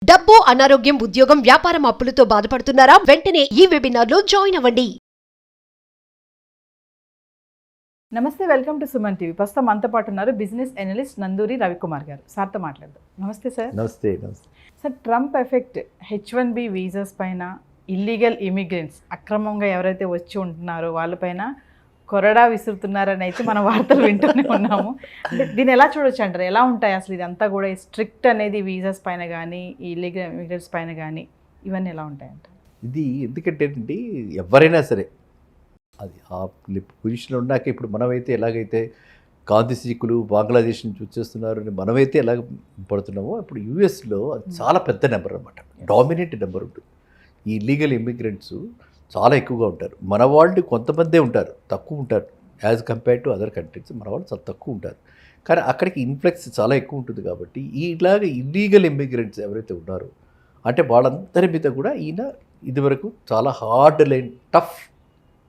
డబ్బు, అనారోగ్యం, ఉద్యోగం, వ్యాపారం అప్పులతో బాధపడుతున్నారా? వెంటనే ఈ వెబినార్ లో జాయిన్ అవ్వండి. నమస్తే, వెల్కమ్ టు సుమన్ టీవీ. ప్రస్తుతం మనతో పాటు ఉన్నారు బిజినెస్ అనలిస్ట్ నందూరి రవికుమార్ గారు. సార్తో మాట్లాడదాం. నమస్తే సార్. నమస్తే. Sir, Trump effect H1B visas పైన, ఇల్లీగల్ ఇమిగ్రెంట్స్ అక్రమంగా ఎవరైతే వచ్చి ఉంటున్నారో వాళ్ళపైన కొరడా విసురుతున్నారని అయితే మన వార్తలు వింటూనే ఉన్నాము. అంటే దీన్ని ఎలా చూడొచ్చు అంటారు? ఎలా ఉంటాయి అసలు ఇదంతా కూడా? స్ట్రిక్ట్ అనేది వీసాస్ పైన కానీ, ఇల్లీగల్ ఇమిగ్రెంట్స్ పైన కానీ ఇవన్నీ ఎలా ఉంటాయంటారు? ఇది ఎందుకంటే అండి, ఎవరైనా సరే అది ఆ పొజిషన్లో ఉన్నాక, ఇప్పుడు మనమైతే ఎలాగైతే కాంతిసీకులు బంగ్లాదేశ్ నుంచి వచ్చేస్తున్నారు అని మనమైతే ఎలాగ పడుతున్నామో, ఇప్పుడు యూఎస్లో అది చాలా పెద్ద నెంబర్ అనమాట, డామినేట్ నెంబర్ ఉంటుంది. ఈ ఇల్లీగల్ ఇమిగ్రెంట్స్ చాలా ఎక్కువగా ఉంటారు. మన వాళ్ళు కొంతమందే ఉంటారు, తక్కువ ఉంటారు as compare to other countries. మన వాళ్ళు చాలా తక్కువ ఉంటారు, కానీ అక్కడికి ఇన్ఫ్లక్స్ చాలా ఎక్కువ ఉంటుంది. కాబట్టి ఇలాగ ఇల్లీగల్ ఇమిగ్రెంట్స్ ఎవరైతే ఉన్నారో, అంటే వాళ్ళందరి మీద కూడా ఈయన ఇదివరకు చాలా హార్డ్ లైన్, టఫ్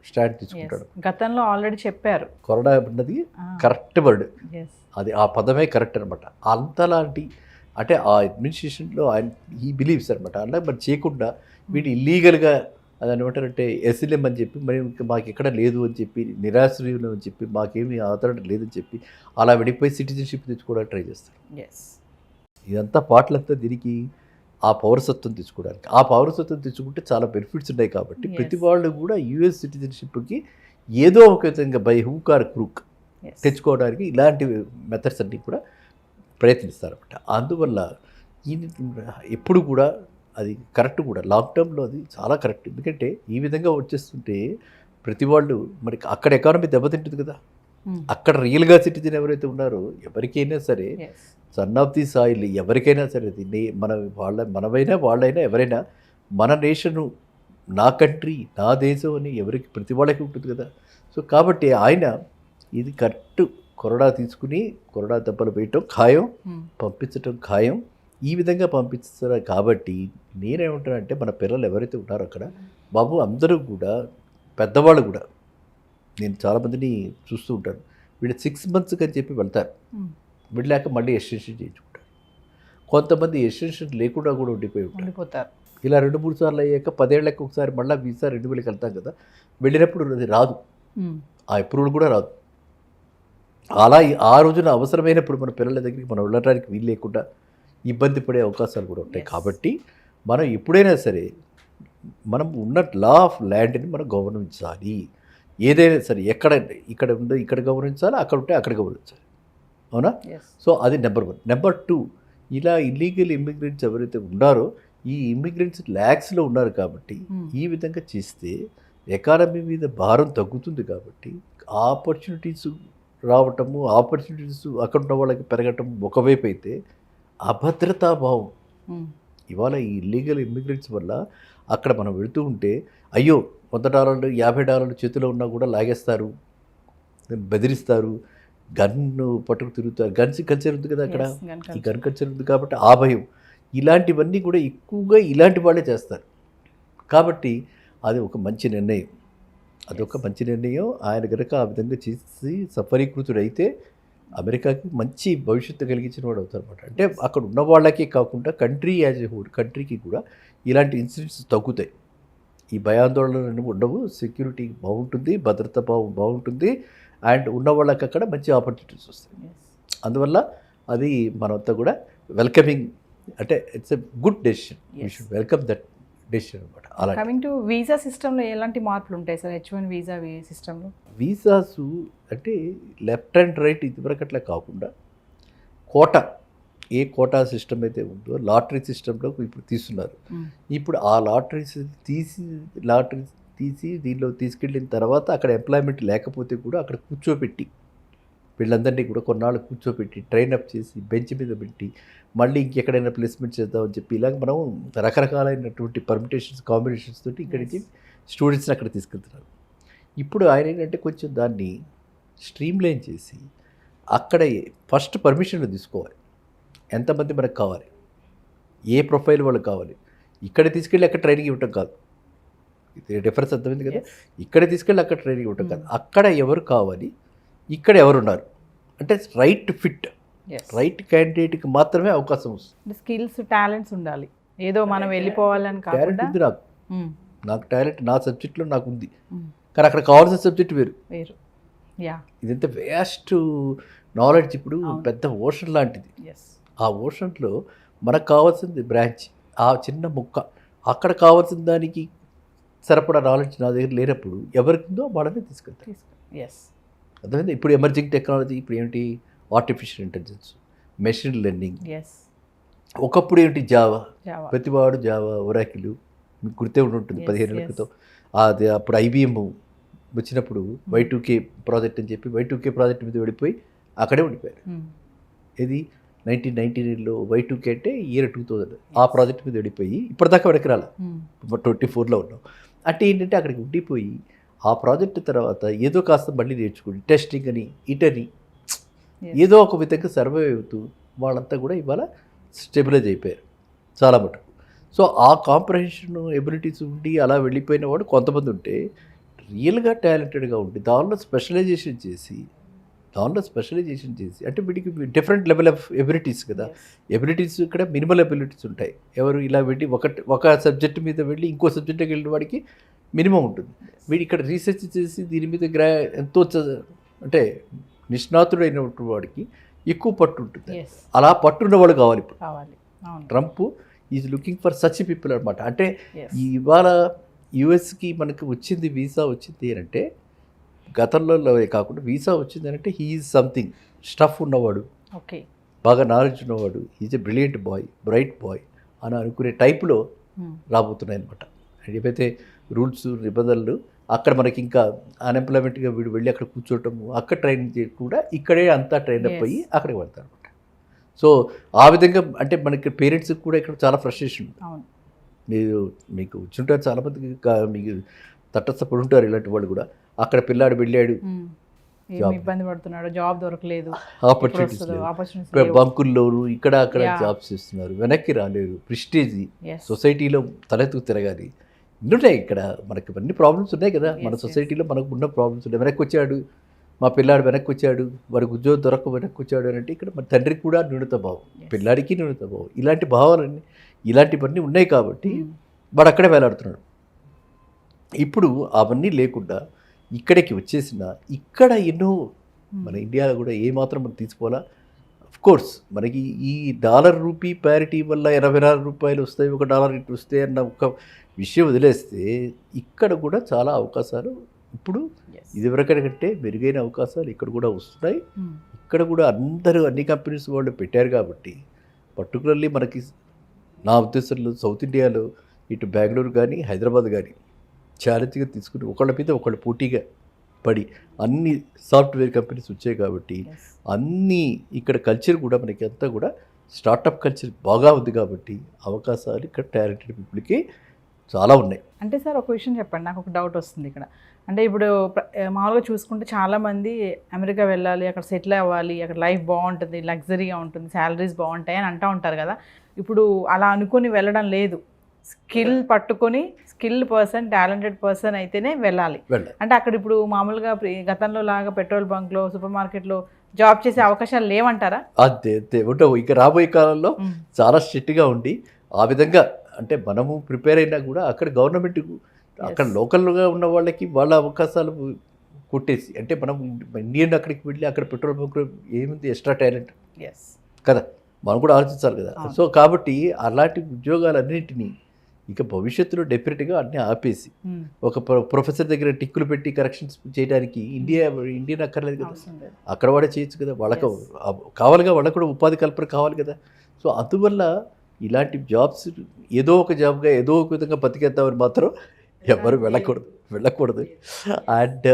స్టాండ్ తీసుకుంటాడు. గతంలో ఆల్రెడీ చెప్పారు, కొరడా అన్నది కరెక్ట్ వర్డ్, అది ఆ పదమే కరెక్ట్ అనమాట. అంతలాంటి అంటే ఆ అడ్మినిస్ట్రేషన్లో ఆయన ఈ బిలీవ్స్ అనమాట. అలా మరి చేయకుండా వీటి ఇల్లీగల్గా అది అనమాటారంటే ఎస్ఎల్ఎం అని చెప్పి, మరి మాకు ఎక్కడ లేదు అని చెప్పి, నిరాశ్రయులు అని చెప్పి, మాకేమీ ఆధారం లేదని చెప్పి అలా విడిపోయి సిటిజన్షిప్ తెచ్చుకోవడానికి ట్రై చేస్తారు. ఇదంతా పాటలంతా దీనికి ఆ పౌరసత్వం తెచ్చుకోవడానికి. ఆ పౌరసత్వం తెచ్చుకుంటే చాలా బెనిఫిట్స్ ఉన్నాయి. కాబట్టి ప్రతి వాళ్ళు కూడా యూఎస్ సిటిజన్షిప్కి ఏదో ఒక విధంగా బై హూక్ ఆర్ క్రూక్ తెచ్చుకోవడానికి ఇలాంటి మెథడ్స్ అన్నీ కూడా ప్రయత్నిస్తారన్నమాట. అందువల్ల ఎప్పుడు కూడా అది కరెక్ట్ కూడా, లాంగ్ టర్మ్లో అది చాలా కరెక్ట్. ఎందుకంటే ఈ విధంగా వచ్చేస్తుంటే ప్రతి వాళ్ళు మరి అక్కడ ఎకానమీ దెబ్బతింటుంది కదా. అక్కడ రియల్గా సిటిజన్ ఎవరైతే ఉన్నారో ఎవరికైనా సరే, సన్ ఆఫ్ ది సాయిల్ ఎవరికైనా సరే, దీన్ని మనమైనా వాళ్ళైనా ఎవరైనా, మన నేషను, నా కంట్రీ, నా దేశం అని ఎవరికి ప్రతి వాళ్ళకి ఉంటుంది కదా. సో కాబట్టి ఆయన ఇది కరెక్ట్ కొరడా తీసుకుని కొరడా దెబ్బలు వేయటం ఖాయం, పంపించటం ఖాయం. ఈ విధంగా పంపిస్తారు. కాబట్టి నేనేమంటానంటే, మన పిల్లలు ఎవరైతే ఉన్నారో అక్కడ బాబు అందరూ కూడా, పెద్దవాళ్ళు కూడా, నేను చాలామందిని చూస్తూ ఉంటాను, వీళ్ళు 6 months అని చెప్పి వెళ్తారు, వెళ్ళాక మళ్ళీ ఎక్స్టెన్షన్ చేయించుకుంటారు. కొంతమంది ఎక్స్టెన్షన్ లేకుండా కూడా ఉండిపోతారు. ఇలా 2-3 సార్లు అయ్యాక 10 ఏళ్ళకి ఒకసారి మళ్ళీ వీసా 2000కి వెళ్తాం కదా, వెళ్ళినప్పుడు అది రాదు, ఆ అప్రూవల్ కూడా రాదు. అలా ఆ రోజున అవసరమైనప్పుడు మన పిల్లల దగ్గరికి మనం వెళ్ళడానికి వీలు లేకుండా ఇబ్బంది పడే అవకాశాలు కూడా ఉంటాయి. కాబట్టి మనం ఎప్పుడైనా సరే మనం ఉన్న లా ఆఫ్ ల్యాండ్ని మనం గౌరవించాలి. ఏదైనా సరే ఇక్కడ ఉంటే ఇక్కడ గౌరవించాలి, అక్కడ ఉంటే అక్కడ గౌరవించాలి. అవునా? సో అది నెంబర్ 1. నెంబర్ 2, ఇలా ఇల్లీగల్ ఇమిగ్రెంట్స్ ఎవరైతే ఉన్నారో, ఈ ఇమిగ్రెంట్స్ ల్యాక్స్లో ఉన్నారు. కాబట్టి ఈ విధంగా చేస్తే ఎకానమీ మీద భారం తగ్గుతుంది. కాబట్టి ఆపర్చునిటీస్ రావటము, ఆపర్చునిటీస్ అక్కడ ఉన్న వాళ్ళకి పెరగటం ఒకవైపు అయితే, అభద్రతాభావం ఇవాళ ఈ ఇల్లీగల్ ఇమిగ్రెంట్స్ వల్ల అక్కడ మనం వెళుతూ ఉంటే, అయ్యో $100 $50 చేతిలో ఉన్నా కూడా లాగేస్తారు, బెదిరిస్తారు, గన్ను పట్టుకు తిరుగుతారు. గన్స్ కల్చర్ ఉంది కదా అక్కడ, ఈ గన్ కల్చర్ ఉంది కాబట్టి ఆ భయం, ఇలాంటివన్నీ కూడా ఎక్కువగా ఇలాంటి వాళ్ళే చేస్తారు. కాబట్టి అది ఒక మంచి నిర్ణయం, అదొక మంచి నిర్ణయం. ఆయన కనుక ఆ విధంగా చేసి సఫలీకృతుడైతే అమెరికాకి మంచి భవిష్యత్తు కలిగించిన వాడు అవుతారు అనమాట. అంటే అక్కడ ఉన్న వాళ్ళకే కాకుండా కంట్రీ యాజ్ ఎ హోల్, కంట్రీకి కూడా ఇలాంటి ఇన్సిడెంట్స్ తగ్గుతాయి. ఈ భయాందోళనలు ఉండవు, సెక్యూరిటీ బాగుంటుంది, భద్రతా బాగుంటుంది, అండ్ ఉన్న వాళ్ళకి అక్కడ మంచి ఆపర్చునిటీస్ వస్తాయి. అందువల్ల అది మనంతా కూడా వెల్కమింగ్, అంటే it's a good decision. We should welcome that decision అనమాట. అలా కమింగ్ టు వీసా సిస్టంలో ఎలాంటి మార్పులు ఉంటాయి సార్ H1 వీసా సిస్టంలో? వీసాస్ అంటే లెఫ్ట్ అండ్ రైట్ ఇదివరకు అట్లా కాకుండా కోటా, ఏ కోటా సిస్టమ్ అయితే ఉందో లాటరీ సిస్టంలో ఇప్పుడు తీస్తున్నారు. ఇప్పుడు ఆ లాటరీ తీసి దీనిలో తీసుకెళ్ళిన తర్వాత అక్కడ ఎంప్లాయ్మెంట్ లేకపోతే కూడా అక్కడ కూర్చోబెట్టి, వీళ్ళందరినీ కూడా కొన్నాళ్ళు కూర్చోబెట్టి ట్రైనప్ చేసి బెంచ్ మీద పెట్టి మళ్ళీ ఇంకెక్కడైనా ప్లేస్మెంట్ చేద్దామని చెప్పి ఇలాగ మనం రకరకాలైనటువంటి పర్మిటేషన్స్, కాంబినేషన్స్ తోటి ఇక్కడి నుంచి స్టూడెంట్స్ని అక్కడ తీసుకెళ్తున్నారు. ఇప్పుడు ఆయన ఏంటంటే కొంచెం దాన్ని స్ట్రీమ్లైన్ చేసి అక్కడ ఫస్ట్ పర్మిషన్లు తీసుకోవాలి, ఎంతమంది మనకు కావాలి, ఏ ప్రొఫైల్ వాళ్ళకి కావాలి. ఇక్కడ తీసుకెళ్ళి అక్కడ ట్రైనింగ్ ఇవ్వటం కాదు, ఇది డిఫరెన్స్ అర్థమైంది కదా. ఇక్కడ తీసుకెళ్ళి అక్కడ ట్రైనింగ్ ఇవ్వటం కాదు, అక్కడ ఎవరు కావాలి, ఇక్కడ ఎవరున్నారు అంటే రైట్ ఫిట్, రైట్ క్యాండిడేట్కి మాత్రమే అవకాశం వస్తుంది. స్కిల్స్, టాలెంట్స్ ఉండాలి. ఏదో మనం వెళ్ళిపోవాలని టాలెంట్ కాకుండా ఉంది నాకు, ఉమ్, నాకు టాలెంట్ నా సబ్జెక్ట్లో నాకు ఉంది, ఉమ్, కానీ అక్కడ కావాల్సిన సబ్జెక్ట్ వేరు. వేరు. యా. ఇదంతా వేస్ట్ నాలెడ్జ్. ఇప్పుడు అవును. పెద్ద ఓషన్ లాంటిది. ఎస్. ఆ ఓషన్లో మనకు కావాల్సింది బ్రాంచ్, ఆ చిన్న ముక్క. అక్కడ కావాల్సిన దానికి సరిపడా నాలెడ్జ్ నా దగ్గర లేనప్పుడు ఎవరికిందో వాళ్ళని తీసుకెళ్తారు. ఎస్. అర్థమైంది. ఇప్పుడు ఎమర్జింగ్ టెక్నాలజీ ఇప్పుడు ఏమిటి, artificial intelligence, machine learning. Yes. ఒకప్పుడు ఏమిటి, జావా. జావా. ప్రతివాడు జావా, ఒరాకిల్ మీకు గుర్తే ఉంటుంది. Yes, 15 ఏళ్ళ yes. క్రితం అది అప్పుడు ఐబిఎం వచ్చినప్పుడు Y2K ప్రాజెక్ట్ అని చెప్పి Y2K ప్రాజెక్ట్ మీద వెళ్ళిపోయి అక్కడే ఉండిపోయారు. ఉమ్, ఇది 1999లో Y2K అంటే ఇయర్ 2000 ఆ ప్రాజెక్ట్ మీద వెళ్ళిపోయి ఇప్పటిదాకా వెనక్కి రాలి. ఉమ్, 24లో ఉన్నాం. అంటే ఏంటంటే అక్కడికి ఉండిపోయి ఆ ప్రాజెక్ట్ తర్వాత ఏదో కాస్త మళ్ళీ నేర్చుకుని టెస్టింగ్ అని ఇటని yes. ఏదో ఒక విధంగా సర్వైవ్ అవుతూ వాళ్ళంతా కూడా ఇవాళ స్టెబిలైజ్ అయిపోయారు చాలా మటుకు. సో ఆ కాంప్రహెన్షన్ ఎబిలిటీస్ ఉండి అలా వెళ్ళిపోయిన వాడు కొంతమంది ఉంటే, రియల్గా టాలెంటెడ్గా ఉండి దానిలో స్పెషలైజేషన్ చేసి అంటే వీటికి డిఫరెంట్ లెవెల్ ఆఫ్ ఎబిలిటీస్ కదా. Yes. ఎబిలిటీస్ ఇక్కడ మినిమల్ ఎబిలిటీస్ ఉంటాయి. ఎవరు ఇలా వెళ్ళి ఒక సబ్జెక్ట్ మీద వెళ్ళి ఇంకో సబ్జెక్ట్కి వెళ్ళిన వాడికి మినిమం ఉంటుంది. వీడు ఇక్కడ రీసెర్చ్ చేసి దీని మీద ఎంతో అంటే నిష్ణాతుడైనటువంటి వాడికి ఎక్కువ పట్టు ఉంటుంది. Yes. అలా పట్టున్న వాళ్ళు కావాలి. ఇప్పుడు కావాలి. అవును. Trump is looking for such people అనమాట. అంటే Yes. ఇవాళ యుఎస్కి మనకి వచ్చింది వీసా వచ్చింది అంటే గతంలో కాకుండా వీసా వచ్చింది అంటే హీ ఈజ్ సంథింగ్ స్టఫ్ ఉన్నవాడు, ఓకే. బాగా నాలెడ్జ్ ఉన్నవాడు, is a brilliant boy, bright boy అని అనుకునే టైప్లో ఉమ్, రాబోతున్నాయి అనమాట. ఏవైతే రూల్స్ నిబంధనలు అక్కడ మనకి ఇంకా అన్ఎంప్లాయ్మెంట్గా వీడు వెళ్ళి అక్కడ కూర్చోవటము, అక్కడ ట్రైనింగ్ చేసి కూడా ఇక్కడే అంతా ట్రైన్ అప్ అయ్యి అక్కడికి వెళ్తారు అనమాట. సో ఆ విధంగా అంటే మనకి పేరెంట్స్కి కూడా ఇక్కడ చాలా ఫ్రస్ట్రేషన్. అవును. మీకు వచ్చుంటారు చాలామందికి, మీకు తటస్థపడి ఉంటారు ఇలాంటి వాళ్ళు కూడా. అక్కడ పిల్లాడు వెళ్ళాడు, ఉమ్, ఏమి ఇబ్బంది పడుతున్నాడు, జాబ్ దొరకలేదు, ఆపర్చునిటీస్ ఆపర్చునిటీస్ లేవు, బంకుల్లోను ఇక్కడ అక్కడ Yeah. జాబ్స్ చేస్తున్నారు, వెనక్కి రాలేరు, ప్రిస్టేజ్, Yes. సొసైటీలో తలెత్తుకు తిరగాలి. ఉన్నాయి ఇక్కడ మనకి అన్ని ప్రాబ్లమ్స్ ఉన్నాయి కదా. మన Yes, సొసైటీలో మనకు ఉన్న ప్రాబ్లమ్స్ ఉన్నాయి. వెనక్కి వచ్చాడు మా పిల్లాడు, వెనక్కి వచ్చాడు, వారికి ఉద్యోగం దొరక వెనక్కి వచ్చాడు అని అంటే ఇక్కడ మన తండ్రికి కూడా న్యూనత భావం, పిల్లాడికి న్యూనత భావం, ఇలాంటి భావాలన్నీ ఇలాంటివన్నీ ఉన్నాయి కాబట్టి వాడు అక్కడే వేలాడుతున్నాడు. ఇప్పుడు అవన్నీ లేకుండా ఇక్కడికి వచ్చేసిన ఇక్కడ ఎన్నో మన ఇండియాలో కూడా ఏమాత్రం మనం తీసుకోవాలా. కోర్స్ మనకి ఈ డాలర్ రూపీ ప్యారిటీ వల్ల 84 రూపాయలు వస్తాయి, $1 ఇటు వస్తాయి అన్న ఒక విషయం వదిలేస్తే ఇక్కడ కూడా చాలా అవకాశాలు ఇప్పుడు ఇదివరకంటే మెరుగైన అవకాశాలు ఇక్కడ కూడా వస్తున్నాయి. ఇక్కడ కూడా అన్ని కంపెనీస్ వాళ్ళు పెట్టారు కాబట్టి పర్టికులర్లీ మనకి నా ఉద్దేశంలో సౌత్ ఇండియాలో ఇటు బెంగళూరు కానీ హైదరాబాద్ కానీ ఛాలెంజ్గా తీసుకుని ఒకళ్ళ మీద ఒకళ్ళు పోటీగా పడి అన్ని సాఫ్ట్వేర్ కంపెనీస్ వచ్చాయి కాబట్టి అన్నీ ఇక్కడ కల్చర్ కూడా మనకి అంతా కూడా స్టార్టప్ కల్చర్ బాగా ఉంది కాబట్టి అవకాశాలు ఇక్కడ టాలెంటెడ్ పీపుల్కి చాలా ఉన్నాయి. అంటే సార్ ఒక విషయం చెప్పండి, నాకు ఒక డౌట్ వస్తుంది ఇక్కడ. అంటే ఇప్పుడు మామూలుగా చూసుకుంటే చాలామంది అమెరికా వెళ్ళాలి, అక్కడ సెటిల్ అవ్వాలి, అక్కడ లైఫ్ బాగుంటుంది, లగ్జరీగా ఉంటుంది, శాలరీస్ బాగుంటాయి అని అంటూ ఉంటారు కదా. ఇప్పుడు అలా అనుకుని వెళ్ళడం లేదు, స్కిల్ పట్టుకొని స్కిల్ పర్సన్, టాలెంటెడ్ పర్సన్ అయితేనే వెళ్ళాలి. అంటే అక్కడ ఇప్పుడు మామూలుగా గతంలో లాగా పెట్రోల్ బంక్లో, సూపర్ మార్కెట్లో జాబ్ చేసే అవకాశాలు లేవంటారా? అదే ఉండవు. ఇక రాబోయే కాలంలో చాలా స్ట్రిక్ట్గా ఉండి ఆ విధంగా అంటే మనము ప్రిపేర్ అయినా కూడా అక్కడ గవర్నమెంట్ అక్కడ లోకల్గా ఉన్న వాళ్ళకి వాళ్ళ అవకాశాలు కొట్టేసి, అంటే మనం ఇండియన్ అక్కడికి వెళ్ళి అక్కడ పెట్రోల్ బంక్లో ఏముంది ఎక్స్ట్రా టాలెంట్ కదా, మనం కూడా ఆలోచించాలి కదా. సో కాబట్టి అలాంటి ఉద్యోగాలన్నింటినీ ఇక భవిష్యత్తులో డెఫినెట్గా అన్నీ ఆపేసి ఒక ప్రొఫెసర్ దగ్గర టిక్కులు పెట్టి కరెక్షన్స్ చేయడానికి ఇండియన్ అక్కర్లేదు కదా, అక్కడ వాడే చేయొచ్చు కదా. వాళ్ళకు కావాలిగా, వాళ్ళకు కూడా ఉపాధి కల్పన కావాలి కదా. సో అందువల్ల ఇలాంటి జాబ్స్ ఏదో ఒక జాబ్గా ఏదో ఒక విధంగా బతికేద్దామని మాత్రం ఎవరు వెళ్ళకూడదు. అండ్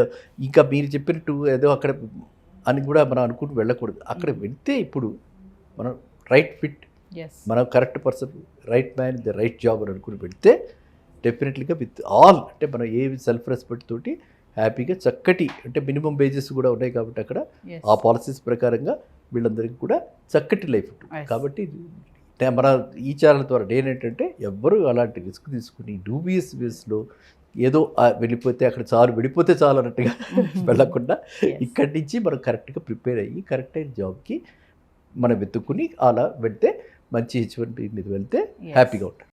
ఇంకా మీరు చెప్పినట్టు ఏదో అక్కడ అని కూడా మనం అనుకుంటూ వెళ్ళకూడదు. అక్కడ వెళ్తే ఇప్పుడు మనం రైట్ ఫిట్, మనం correct person, right man, the right job అని అనుకుని పెడితే డెఫినెట్లీగా విత్ ఆల్ అంటే మనం ఏ సెల్ఫ్ రెస్పెక్ట్ తోటి హ్యాపీగా చక్కటి అంటే మినిమం వేజెస్ కూడా ఉన్నాయి కాబట్టి అక్కడ ఆ పాలసీస్ ప్రకారంగా వీళ్ళందరికీ కూడా చక్కటి లైఫ్ ఉంటుంది. కాబట్టి మన ఈ ఛానల్ ద్వారా ఏంటంటే ఎవ్వరూ అలాంటి రిస్క్ తీసుకుని డూబియస్ వేస్లో ఏదో వెళ్ళిపోతే చాలు అన్నట్టుగా వెళ్ళకుండా ఇక్కడి నుంచి మనం కరెక్ట్గా ప్రిపేర్ అయ్యి కరెక్ట్ అయిన జాబ్కి మనం వెతుక్కుని అలా వెళ్తే మంచి H1B మీద వెళ్తే హ్యాపీగా ఉంటాం.